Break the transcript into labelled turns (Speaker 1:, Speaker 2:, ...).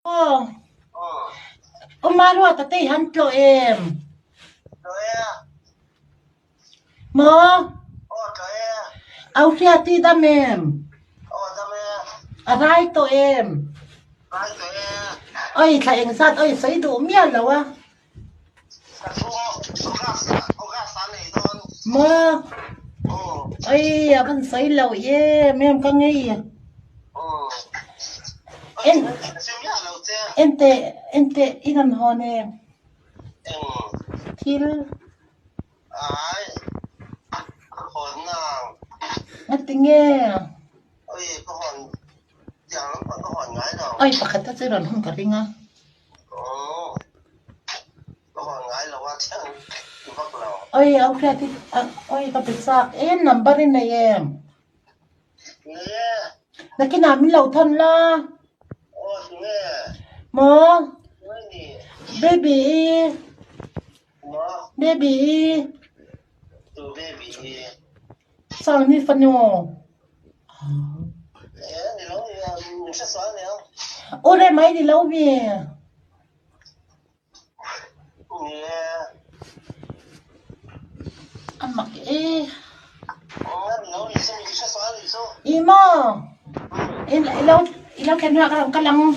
Speaker 1: Oh,
Speaker 2: Oh,
Speaker 1: umaro tatay hantlo
Speaker 2: kaya.
Speaker 1: Mo,
Speaker 2: Oh, kaya.
Speaker 1: au siya ti damem.
Speaker 2: Oh, dami.
Speaker 1: Aray to
Speaker 2: Ay, kaya.
Speaker 1: Oy, sa engsat, oy, sa ido umiyan lawa.
Speaker 2: Ugas, ano doon?
Speaker 1: Mo,
Speaker 2: Oh,
Speaker 1: oy, akan sa ilaw mem kangay.
Speaker 2: oh.
Speaker 1: En,
Speaker 2: Simya, laute.
Speaker 1: ente, inan hone. Til,
Speaker 2: Ay, hon na.
Speaker 1: natinge.
Speaker 2: Ôi, có hòn, chẳng lắm còn có hòn gái đâu.
Speaker 1: Oy, pakata sa ron hong karinga.
Speaker 2: Ồ, có hòn gái là quá chẳng, thì bắt đầu.
Speaker 1: Oy, au siya ti, oy, kapisak. Numberin na
Speaker 2: Nghe,
Speaker 1: Nakinamin lautan la.
Speaker 2: ôi, nghe,
Speaker 1: Mo,
Speaker 2: nghe gì?
Speaker 1: baby,
Speaker 2: Mà,
Speaker 1: baby.
Speaker 2: từ baby.
Speaker 1: Sang ni fanyo.
Speaker 2: Thì nó mình sẽ xóa này không?
Speaker 1: Ore mai di lau mi.
Speaker 2: Nghe,
Speaker 1: Amak
Speaker 2: thì nó mình sẽ xóa thì sao?
Speaker 1: Imo. Ilaw kan kalang